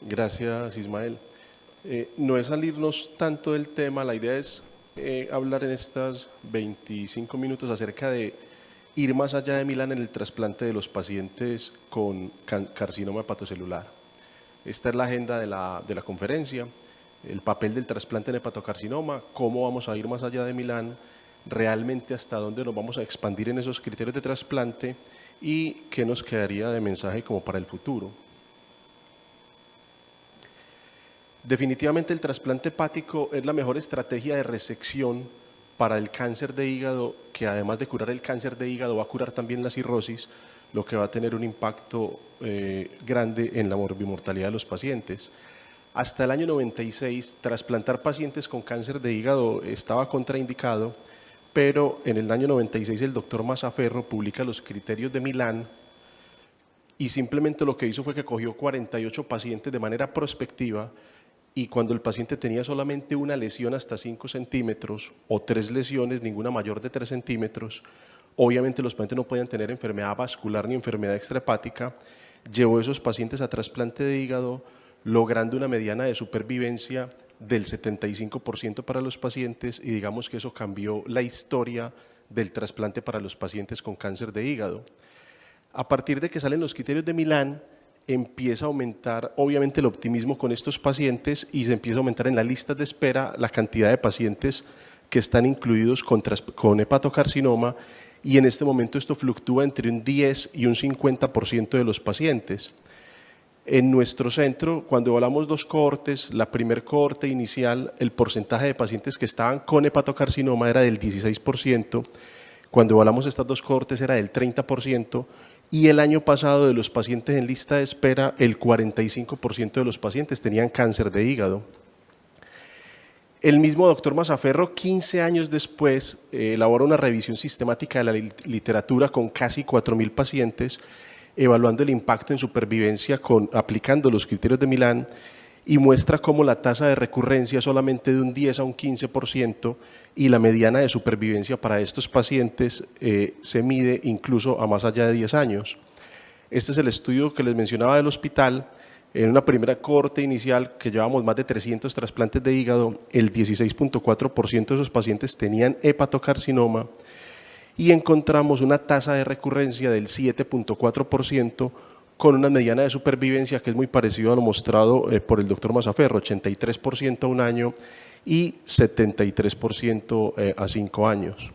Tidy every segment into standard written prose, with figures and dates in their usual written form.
Gracias, Ismael. No es salirnos tanto del tema, la idea es hablar en estos 25 minutos acerca de ir más allá de Milán en el trasplante de los pacientes con carcinoma hepatocelular. Esta es la agenda de la conferencia, el papel del trasplante en hepatocarcinoma, cómo vamos a ir más allá de Milán, realmente hasta dónde nos vamos a expandir en esos criterios de trasplante y qué nos quedaría de mensaje como para el futuro. Definitivamente el trasplante hepático es la mejor estrategia de resección para el cáncer de hígado, que además de curar el cáncer de hígado va a curar también la cirrosis, lo que va a tener un impacto grande en la morbimortalidad de los pacientes. Hasta el año 96, trasplantar pacientes con cáncer de hígado estaba contraindicado, pero en el año 96 el doctor Mazzaferro publica los criterios de Milán y simplemente lo que hizo fue que cogió 48 pacientes de manera prospectiva y cuando el paciente tenía solamente una lesión hasta 5 centímetros o 3 lesiones, ninguna mayor de 3 centímetros, obviamente los pacientes no podían tener enfermedad vascular ni enfermedad extrahepática, llevó a esos pacientes a trasplante de hígado, logrando una mediana de supervivencia del 75% para los pacientes y digamos que eso cambió la historia del trasplante para los pacientes con cáncer de hígado. A partir de que salen los criterios de Milán, empieza a aumentar obviamente el optimismo con estos pacientes y se empieza a aumentar en las listas de espera la cantidad de pacientes que están incluidos con hepatocarcinoma y en este momento esto fluctúa entre un 10 y un 50% de los pacientes. En nuestro centro, cuando evaluamos dos cohortes, la primer cohorte inicial, el porcentaje de pacientes que estaban con hepatocarcinoma era del 16%, cuando evaluamos estas dos cohortes era del 30%, y el año pasado de los pacientes en lista de espera, el 45% de los pacientes tenían cáncer de hígado. El mismo doctor Mazzaferro, 15 años después, elabora una revisión sistemática de la literatura con casi 4.000 pacientes, evaluando el impacto en supervivencia aplicando los criterios de Milán y muestra cómo la tasa de recurrencia es solamente de un 10 a un 15% y la mediana de supervivencia para estos pacientes se mide incluso a más allá de 10 años. Este es el estudio que les mencionaba del hospital. En una primera cohorte inicial que llevamos más de 300 trasplantes de hígado, el 16.4% de esos pacientes tenían hepatocarcinoma y encontramos una tasa de recurrencia del 7.4% con una mediana de supervivencia que es muy parecido a lo mostrado por el doctor Mazzaferro, 83% a un año y 73% a 5 años.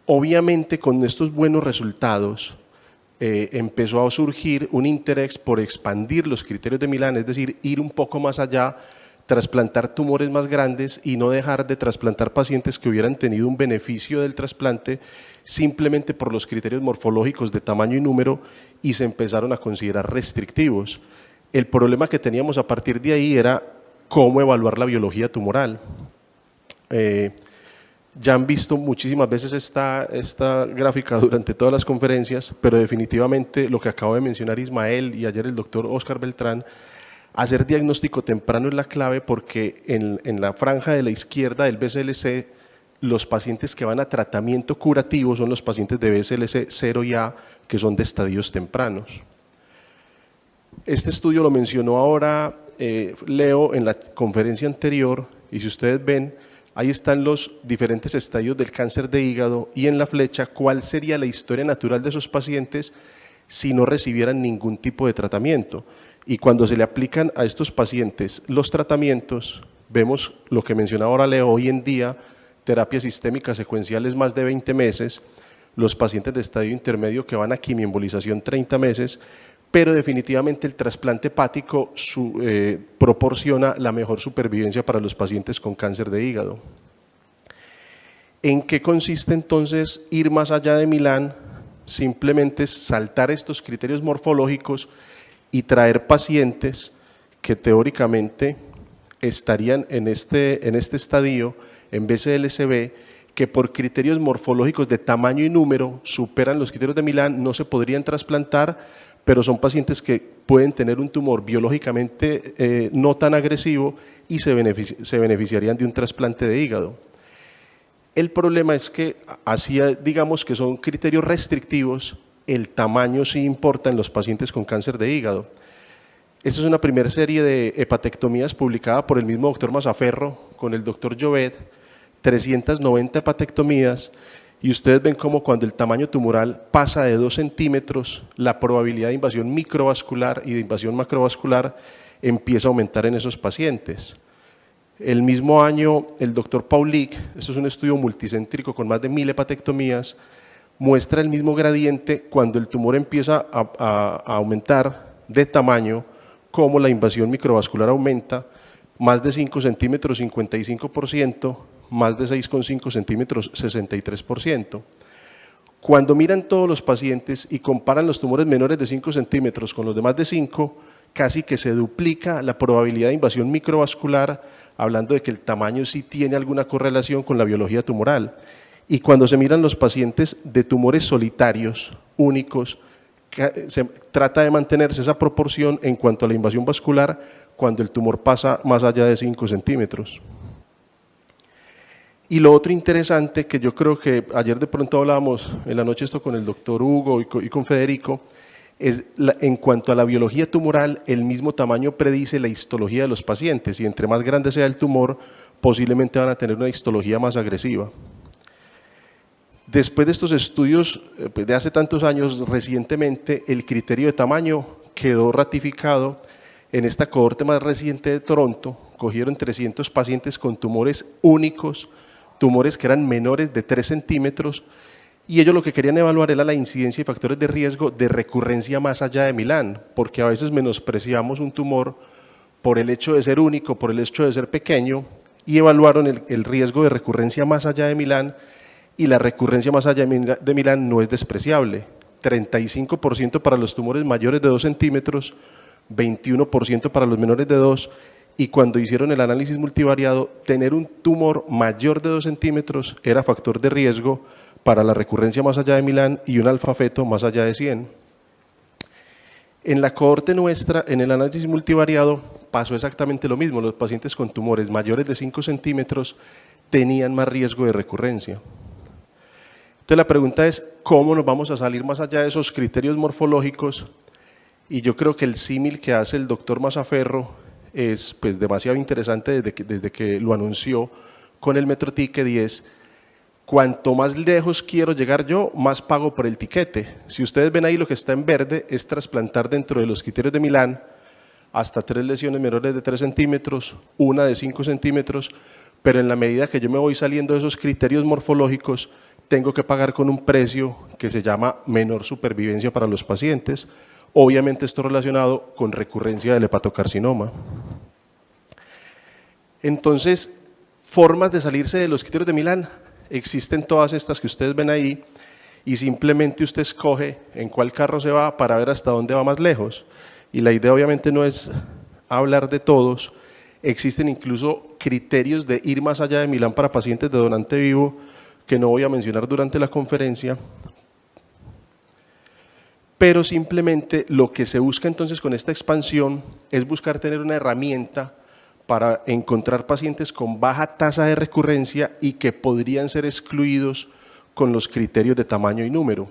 Obviamente con estos buenos resultados empezó a surgir un interés por expandir los criterios de Milán, es decir, ir un poco más allá, trasplantar tumores más grandes y no dejar de trasplantar pacientes que hubieran tenido un beneficio del trasplante simplemente por los criterios morfológicos de tamaño y número y se empezaron a considerar restrictivos. El problema que teníamos a partir de ahí era cómo evaluar la biología tumoral. Ya han visto muchísimas veces esta gráfica durante todas las conferencias, pero definitivamente lo que acabo de mencionar Ismael y ayer el doctor Oscar Beltrán, hacer diagnóstico temprano es la clave porque en la franja de la izquierda del BCLC, los pacientes que van a tratamiento curativo son los pacientes de BCLC 0 y A, que son de estadios tempranos. Este estudio lo mencionó ahora Leo en la conferencia anterior, y si ustedes ven, ahí están los diferentes estadios del cáncer de hígado y en la flecha cuál sería la historia natural de esos pacientes si no recibieran ningún tipo de tratamiento. Y cuando se le aplican a estos pacientes los tratamientos, vemos lo que mencionaba ahora Leo, hoy en día, terapia sistémica secuencial es más de 20 meses, los pacientes de estadio intermedio que van a quimioembolización 30 meses, pero definitivamente el trasplante hepático proporciona la mejor supervivencia para los pacientes con cáncer de hígado. ¿En qué consiste entonces ir más allá de Milán? Simplemente saltar estos criterios morfológicos y traer pacientes que teóricamente estarían en este estadio en BCLC-B, que por criterios morfológicos de tamaño y número superan los criterios de Milán, no se podrían trasplantar, pero son pacientes que pueden tener un tumor biológicamente no tan agresivo y se beneficiarían de un trasplante de hígado. El problema es que, así digamos que son criterios restrictivos, el tamaño sí importa en los pacientes con cáncer de hígado. Esta es una primera serie de hepatectomías publicada por el mismo doctor Masaferro con el doctor Llobet, 390 hepatectomías, y ustedes ven cómo cuando el tamaño tumoral pasa de 2 centímetros, la probabilidad de invasión microvascular y de invasión macrovascular empieza a aumentar en esos pacientes. El mismo año, el doctor Paulik, esto es un estudio multicéntrico con más de 1000 hepatectomías, muestra el mismo gradiente cuando el tumor empieza a aumentar de tamaño, como la invasión microvascular aumenta, más de 5 centímetros 55%, más de 6,5 centímetros 63%. Cuando miran todos los pacientes y comparan los tumores menores de 5 centímetros con los de más de 5, casi que se duplica la probabilidad de invasión microvascular, hablando de que el tamaño sí tiene alguna correlación con la biología tumoral. Y cuando se miran los pacientes de tumores solitarios, únicos, se trata de mantenerse esa proporción en cuanto a la invasión vascular cuando el tumor pasa más allá de 5 centímetros. Y lo otro interesante, que yo creo que ayer de pronto hablábamos en la noche esto con el doctor Hugo y con Federico, es en cuanto a la biología tumoral, el mismo tamaño predice la histología de los pacientes y entre más grande sea el tumor, posiblemente van a tener una histología más agresiva. Después de estos estudios de hace tantos años, recientemente el criterio de tamaño quedó ratificado en esta cohorte más reciente de Toronto. Cogieron 300 pacientes con tumores únicos, tumores que eran menores de 3 centímetros, y ellos lo que querían evaluar era la incidencia y factores de riesgo de recurrencia más allá de Milán, porque a veces menospreciamos un tumor por el hecho de ser único, por el hecho de ser pequeño, y evaluaron el riesgo de recurrencia más allá de Milán, y la recurrencia más allá de Milán no es despreciable, 35% para los tumores mayores de 2 centímetros, 21% para los menores de 2, y cuando hicieron el análisis multivariado, tener un tumor mayor de 2 centímetros era factor de riesgo para la recurrencia más allá de Milán y un alfa-feto más allá de 100. En la cohorte nuestra, en el análisis multivariado, pasó exactamente lo mismo. Los pacientes con tumores mayores de 5 centímetros tenían más riesgo de recurrencia. Entonces la pregunta es, ¿cómo nos vamos a salir más allá de esos criterios morfológicos? Y yo creo que el símil que hace el doctor Masaferro es pues demasiado interesante desde que lo anunció con el Metro Ticket, y es: cuanto más lejos quiero llegar yo, más pago por el tiquete. Si ustedes ven ahí, lo que está en verde es trasplantar dentro de los criterios de Milán hasta 3 lesiones menores de 3 centímetros, una de 5 centímetros, pero en la medida que yo me voy saliendo de esos criterios morfológicos, tengo que pagar con un precio que se llama menor supervivencia para los pacientes. Obviamente esto relacionado con recurrencia del hepatocarcinoma. Entonces, formas de salirse de los criterios de Milán, existen todas estas que ustedes ven ahí, y simplemente usted escoge en cuál carro se va para ver hasta dónde va más lejos. Y la idea obviamente no es hablar de todos, existen incluso criterios de ir más allá de Milán para pacientes de donante vivo, que no voy a mencionar durante la conferencia, pero simplemente lo que se busca entonces con esta expansión es buscar tener una herramienta para encontrar pacientes con baja tasa de recurrencia y que podrían ser excluidos con los criterios de tamaño y número.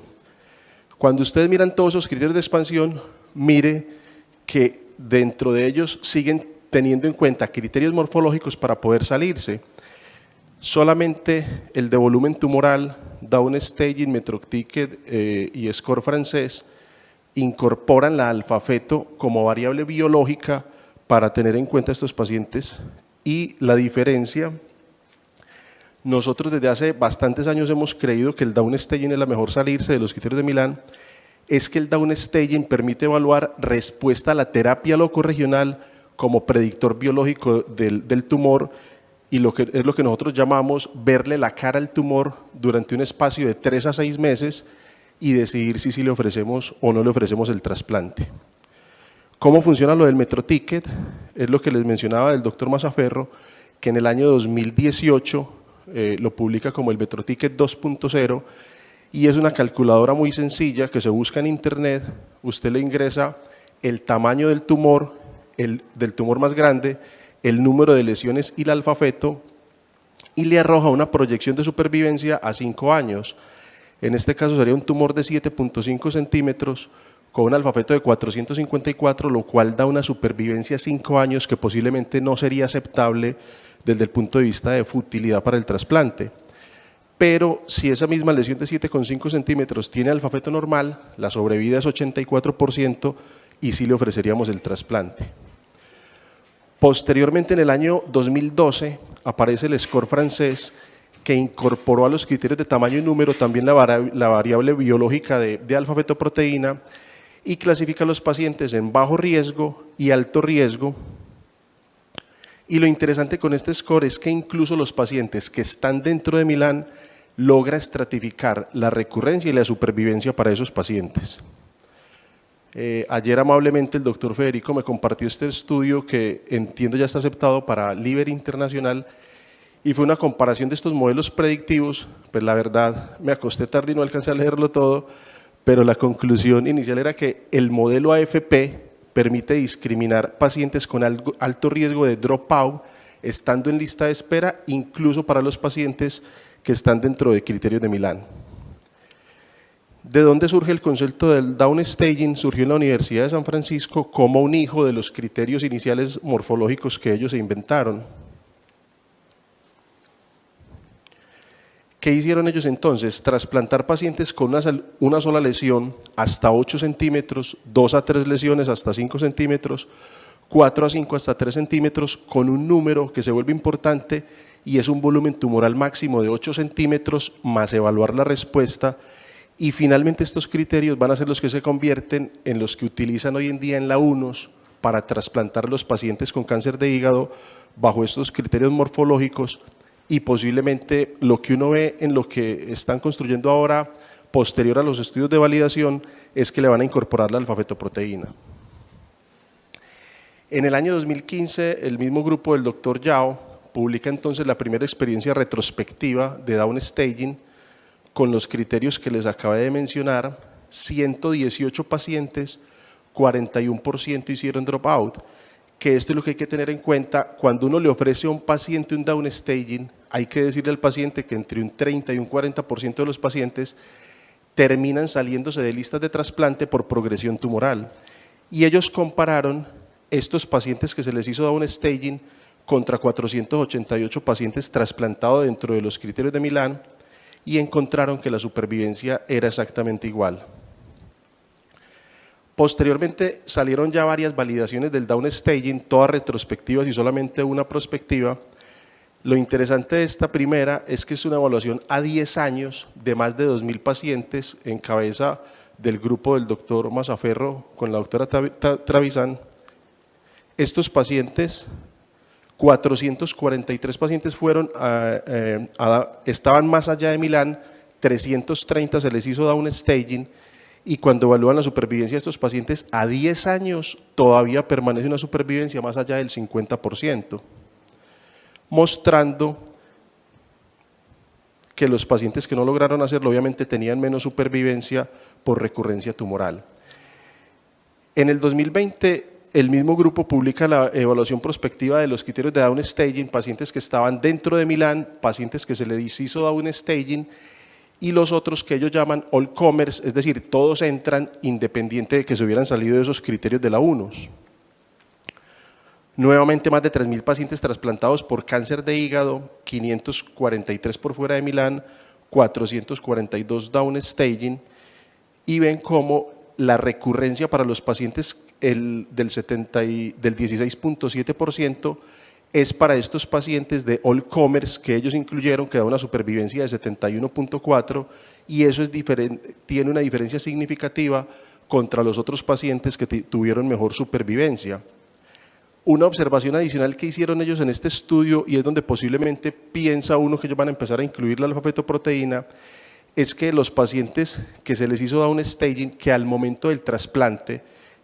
Cuando ustedes miran todos esos criterios de expansión, mire que dentro de ellos siguen teniendo en cuenta criterios morfológicos para poder salirse. Solamente el de volumen tumoral, downstaging, Metro Ticket y score francés incorporan la alfa-feto como variable biológica para tener en cuenta estos pacientes. Y la diferencia, nosotros desde hace bastantes años hemos creído que el downstaging es la mejor salirse de los criterios de Milán, es que el downstaging permite evaluar respuesta a la terapia locorregional como predictor biológico del tumor, y es lo que nosotros llamamos verle la cara al tumor durante un espacio de 3 a 6 meses y decidir si le ofrecemos o no le ofrecemos el trasplante. ¿Cómo funciona lo del Metro Ticket? Es lo que les mencionaba del doctor Masaferro, que en el año 2018 lo publica como el Metro Ticket 2.0, y es una calculadora muy sencilla que se busca en internet. Usted le ingresa el tamaño del tumor más grande, el número de lesiones y el alfa-feto, y le arroja una proyección de supervivencia a 5 años. En este caso sería un tumor de 7.5 centímetros con un alfa-feto de 454, lo cual da una supervivencia a 5 años que posiblemente no sería aceptable desde el punto de vista de futilidad para el trasplante. Pero si esa misma lesión de 7,5 centímetros tiene alfa-feto normal, la sobrevida es 84% y sí le ofreceríamos el trasplante. Posteriormente, en el año 2012, aparece el score francés que incorporó a los criterios de tamaño y número también la variable biológica de alfa-fetoproteína y clasifica a los pacientes en bajo riesgo y alto riesgo. Y lo interesante con este score es que incluso los pacientes que están dentro de Milán logra estratificar la recurrencia y la supervivencia para esos pacientes. Ayer amablemente el doctor Federico me compartió este estudio que entiendo ya está aceptado para Liver Internacional y fue una comparación de estos modelos predictivos. Pues la verdad me acosté tarde y no alcancé a leerlo todo, pero la conclusión inicial era que el modelo AFP permite discriminar pacientes con alto riesgo de dropout estando en lista de espera, incluso para los pacientes que están dentro de criterios de Milán. ¿De dónde surge el concepto del downstaging? Surgió en la Universidad de San Francisco como un hijo de los criterios iniciales morfológicos que ellos se inventaron. ¿Qué hicieron ellos entonces? Trasplantar pacientes con una sola lesión hasta 8 centímetros, 2 a 3 lesiones hasta 5 centímetros, 4 a 5 hasta 3 centímetros, con un número que se vuelve importante y es un volumen tumoral máximo de 8 centímetros, más evaluar la respuesta. Y finalmente estos criterios van a ser los que se convierten en los que utilizan hoy en día en la UNOS para trasplantar los pacientes con cáncer de hígado bajo estos criterios morfológicos y posiblemente lo que uno ve en lo que están construyendo ahora posterior a los estudios de validación es que le van a incorporar la alfa-fetoproteína. En el año 2015 el mismo grupo del doctor Yao publica entonces la primera experiencia retrospectiva de downstaging con los criterios que les acabé de mencionar. 118 pacientes, 41% hicieron dropout, que esto es lo que hay que tener en cuenta. Cuando uno le ofrece a un paciente un downstaging, hay que decirle al paciente que entre un 30 y un 40% de los pacientes terminan saliéndose de listas de trasplante por progresión tumoral. Y ellos compararon estos pacientes que se les hizo downstaging contra 488 pacientes trasplantados dentro de los criterios de Milán y encontraron que la supervivencia era exactamente igual. Posteriormente salieron ya varias validaciones del downstaging, todas retrospectivas y solamente una prospectiva. Lo interesante de esta primera es que es una evaluación a 10 años de más de 2.000 pacientes en cabeza del grupo del doctor Mazzaferro con la doctora Travisán. Estos pacientes, 443 pacientes estaban más allá de Milán, 330 se les hizo downstaging y cuando evalúan la supervivencia de estos pacientes a 10 años todavía permanece una supervivencia más allá del 50%, mostrando que los pacientes que no lograron hacerlo obviamente tenían menos supervivencia por recurrencia tumoral. En el 2020 el mismo grupo publica la evaluación prospectiva de los criterios de downstaging, pacientes que estaban dentro de Milán, pacientes que se les hizo downstaging y los otros que ellos llaman all comers, es decir, todos entran independiente de que se hubieran salido de esos criterios de la UNOS. Nuevamente más de 3.000 pacientes trasplantados por cáncer de hígado, 543 por fuera de Milán, 442 downstaging y ven cómo la recurrencia para los pacientes del 16.7% es para estos pacientes de all comers que ellos incluyeron, que da una supervivencia de 71.4 y eso es tiene una diferencia significativa contra los otros pacientes que tuvieron mejor supervivencia. Una observación adicional que hicieron ellos en este estudio, y es donde posiblemente piensa uno que ellos van a empezar a incluir la alfa-fetoproteína, es que los pacientes que se les hizo downstaging, que al momento del trasplante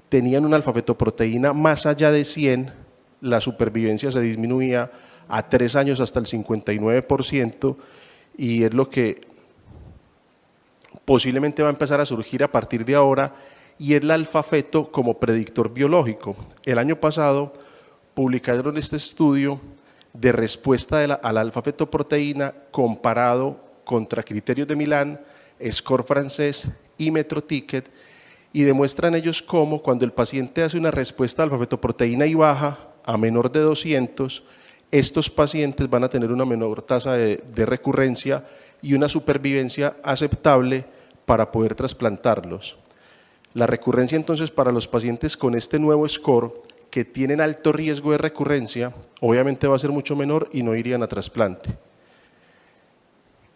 tenían una alfa-fetoproteína más allá de 100, la supervivencia se disminuía a 3 años hasta el 59%, y es lo que posiblemente va a empezar a surgir a partir de ahora, y es la alfa-feto como predictor biológico. El año pasado publicaron este estudio de respuesta a la alfa-fetoproteína comparado contra criterios de Milán, score francés y Metroticket, y demuestran ellos cómo cuando el paciente hace una respuesta a alfa-fetoproteína y baja a menor de 200, estos pacientes van a tener una menor tasa de recurrencia y una supervivencia aceptable para poder trasplantarlos. La recurrencia entonces para los pacientes con este nuevo score que tienen alto riesgo de recurrencia, obviamente va a ser mucho menor y no irían a trasplante.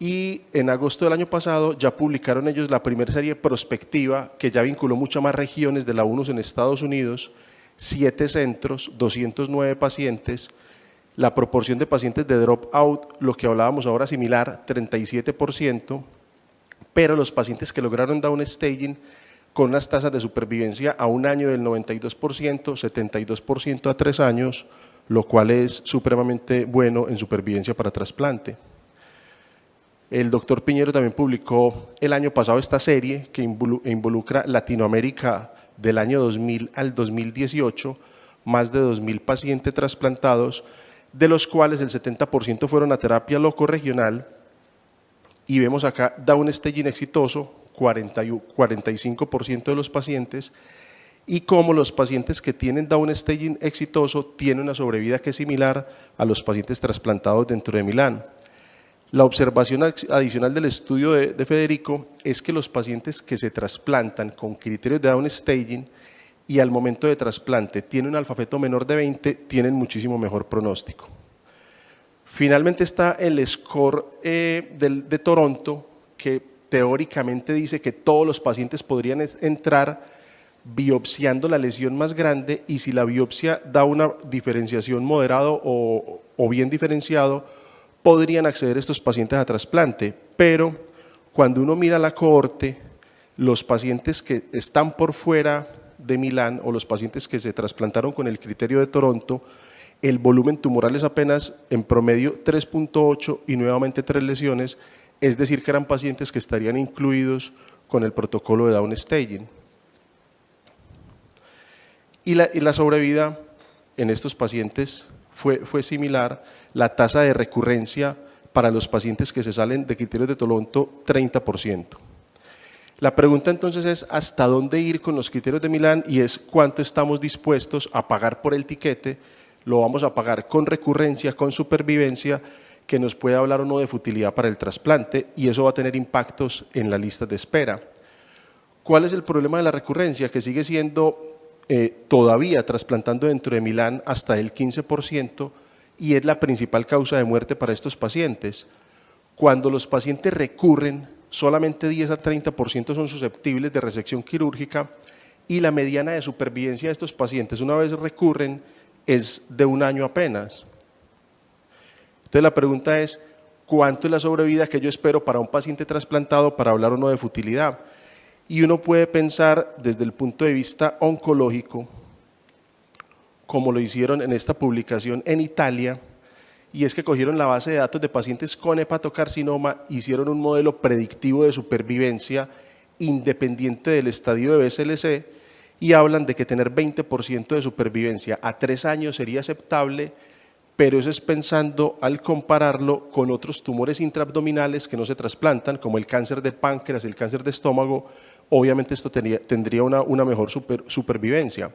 Y en agosto del año pasado ya publicaron ellos la primera serie prospectiva que ya vinculó muchas más regiones de la UNOS en Estados Unidos, 7 centros, 209 pacientes, la proporción de pacientes de dropout, lo que hablábamos ahora similar, 37%, pero los pacientes que lograron downstaging con unas tasas de supervivencia a un año del 92%, 72% a 3 años, lo cual es supremamente bueno en supervivencia para trasplante. El doctor Piñero también publicó el año pasado esta serie que involucra Latinoamérica del año 2000 al 2018, más de 2.000 pacientes trasplantados, de los cuales el 70% fueron a terapia locorregional, y vemos acá downstaging exitoso, 45% de los pacientes, y cómo los pacientes que tienen downstaging exitoso tienen una sobrevida que es similar a los pacientes trasplantados dentro de Milán. La observación adicional del estudio de Federico es que los pacientes que se trasplantan con criterios de downstaging y al momento de trasplante tienen un alfa-feto menor de 20, tienen muchísimo mejor pronóstico. Finalmente está el score de Toronto, que teóricamente dice que todos los pacientes podrían entrar biopsiando la lesión más grande, y si la biopsia da una diferenciación moderado o bien diferenciado, podrían acceder estos pacientes a trasplante. Pero cuando uno mira la cohorte, los pacientes que están por fuera de Milán o los pacientes que se trasplantaron con el criterio de Toronto, el volumen tumoral es apenas en promedio 3.8 y nuevamente 3 lesiones, es decir que eran pacientes que estarían incluidos con el protocolo de downstaging. Y la sobrevida en estos pacientes fue similar. La tasa de recurrencia para los pacientes que se salen de criterios de Toronto, 30%. La pregunta entonces es ¿hasta dónde ir con los criterios de Milán? Y es ¿cuánto estamos dispuestos a pagar por el tiquete? Lo vamos a pagar con recurrencia, con supervivencia, que nos puede hablar o no de futilidad para el trasplante, y eso va a tener impactos en la lista de espera. ¿Cuál es el problema de la recurrencia? Que sigue siendo todavía trasplantando dentro de Milán hasta el 15%, y es la principal causa de muerte para estos pacientes. Cuando los pacientes recurren, solamente 10 a 30% son susceptibles de resección quirúrgica, y la mediana de supervivencia de estos pacientes una vez recurren es de 1 año apenas. Entonces la pregunta es, ¿cuánto es la sobrevida que yo espero para un paciente trasplantado para hablar o no de futilidad? Y uno puede pensar desde el punto de vista oncológico, como lo hicieron en esta publicación en Italia, y es que cogieron la base de datos de pacientes con hepatocarcinoma, hicieron un modelo predictivo de supervivencia independiente del estadio de BCLC, y hablan de que tener 20% de supervivencia a 3 años sería aceptable, pero eso es pensando al compararlo con otros tumores intraabdominales que no se trasplantan, como el cáncer de páncreas, el cáncer de estómago. Obviamente esto tendría una mejor supervivencia.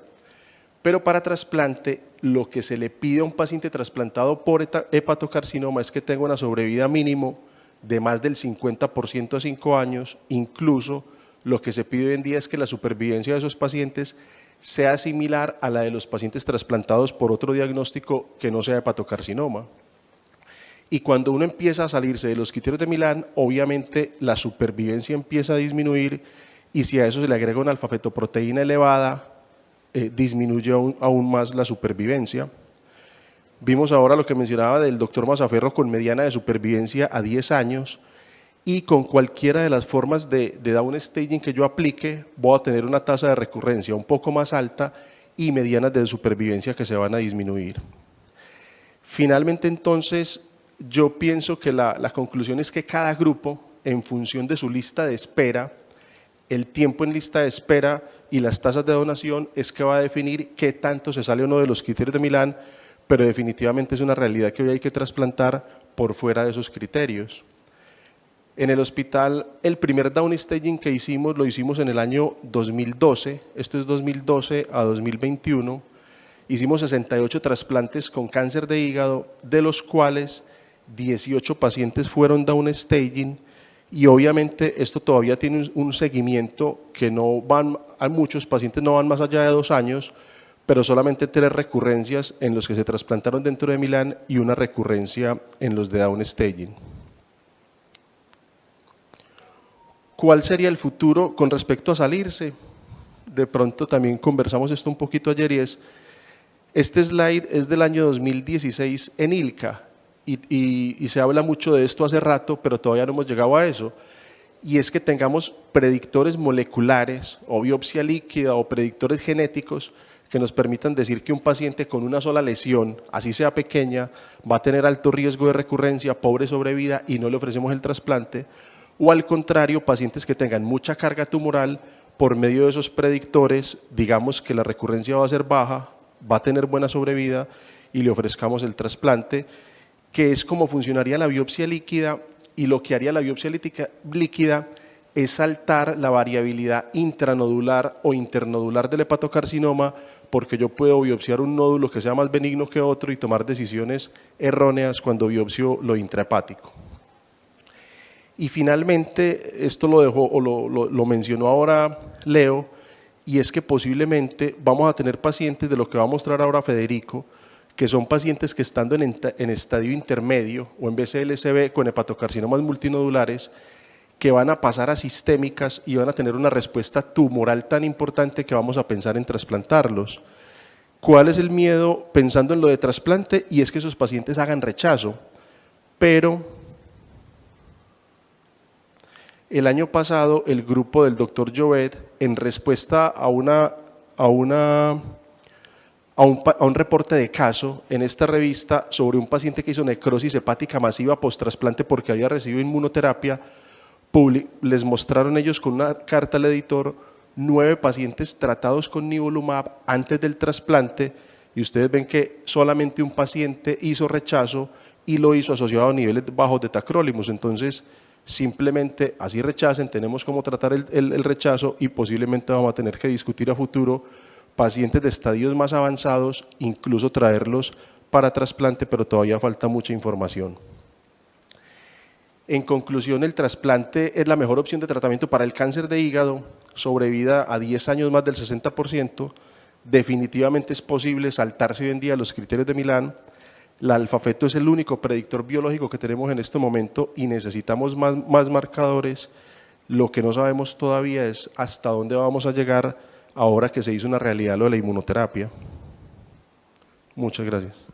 Pero para trasplante, lo que se le pide a un paciente trasplantado por hepatocarcinoma es que tenga una sobrevida mínimo de más del 50% a 5 años, incluso lo que se pide hoy en día es que la supervivencia de esos pacientes sea similar a la de los pacientes trasplantados por otro diagnóstico que no sea hepatocarcinoma. Y cuando uno empieza a salirse de los criterios de Milán, obviamente la supervivencia empieza a disminuir, y si a eso se le agrega una alfa-fetoproteína elevada, disminuye aún más la supervivencia. Vimos ahora lo que mencionaba del doctor Mazzaferro con mediana de supervivencia a 10 años, y con cualquiera de las formas de downstaging que yo aplique, voy a tener una tasa de recurrencia un poco más alta y medianas de supervivencia que se van a disminuir. Finalmente, entonces, yo pienso que la conclusión es que cada grupo, en función de su lista de espera, el tiempo en lista de espera y las tasas de donación, es que va a definir qué tanto se sale o no de los criterios de Milán, pero definitivamente es una realidad que hoy hay que trasplantar por fuera de esos criterios. En el hospital, el primer downstaging que hicimos, lo hicimos en el año 2012, esto es 2012 a 2021, hicimos 68 trasplantes con cáncer de hígado, de los cuales 18 pacientes fueron downstaging, y obviamente esto todavía tiene un seguimiento que no van, a muchos pacientes no van más allá de 2 años, pero solamente 3 recurrencias en los que se trasplantaron dentro de Milán y una recurrencia en los de downstaging. ¿Cuál sería el futuro con respecto a salirse? De pronto también conversamos esto un poquito ayer y este slide es del año 2016 en ILCA y se habla mucho de esto hace rato, pero todavía no hemos llegado a eso. Y es que tengamos predictores moleculares o biopsia líquida o predictores genéticos que nos permitan decir que un paciente con una sola lesión, así sea pequeña, va a tener alto riesgo de recurrencia, pobre sobrevida y no le ofrecemos el trasplante, o al contrario, pacientes que tengan mucha carga tumoral, por medio de esos predictores, digamos que la recurrencia va a ser baja, va a tener buena sobrevida y le ofrezcamos el trasplante, que es como funcionaría la biopsia líquida, y lo que haría la biopsia líquida es saltar la variabilidad intranodular o internodular del hepatocarcinoma, porque yo puedo biopsiar un nódulo que sea más benigno que otro y tomar decisiones erróneas cuando biopsio lo intrahepático. Y finalmente, esto lo dejó o lo mencionó ahora Leo, y es que posiblemente vamos a tener pacientes, de lo que va a mostrar ahora Federico, que son pacientes que estando en estadio intermedio o en BCLCB con hepatocarcinomas multinodulares, que van a pasar a sistémicas y van a tener una respuesta tumoral tan importante que vamos a pensar en trasplantarlos. ¿Cuál es el miedo pensando en lo de trasplante? Y es que esos pacientes hagan rechazo, pero el año pasado el grupo del doctor Jovet, en respuesta a un reporte de caso en esta revista sobre un paciente que hizo necrosis hepática masiva post-trasplante porque había recibido inmunoterapia, les mostraron ellos con una carta al editor 9 pacientes tratados con nivolumab antes del trasplante, y ustedes ven que solamente un paciente hizo rechazo y lo hizo asociado a niveles bajos de tacrolimus. Entonces, simplemente así rechacen, tenemos cómo tratar el rechazo y posiblemente vamos a tener que discutir a futuro pacientes de estadios más avanzados, incluso traerlos para trasplante, pero todavía falta mucha información. En conclusión, el trasplante es la mejor opción de tratamiento para el cáncer de hígado, sobrevida a 10 años más del 60%, definitivamente es posible saltarse hoy en día los criterios de Milán. La alfa-feto es el único predictor biológico que tenemos en este momento y necesitamos más marcadores. Lo que no sabemos todavía es hasta dónde vamos a llegar ahora que se hizo una realidad lo de la inmunoterapia. Muchas gracias.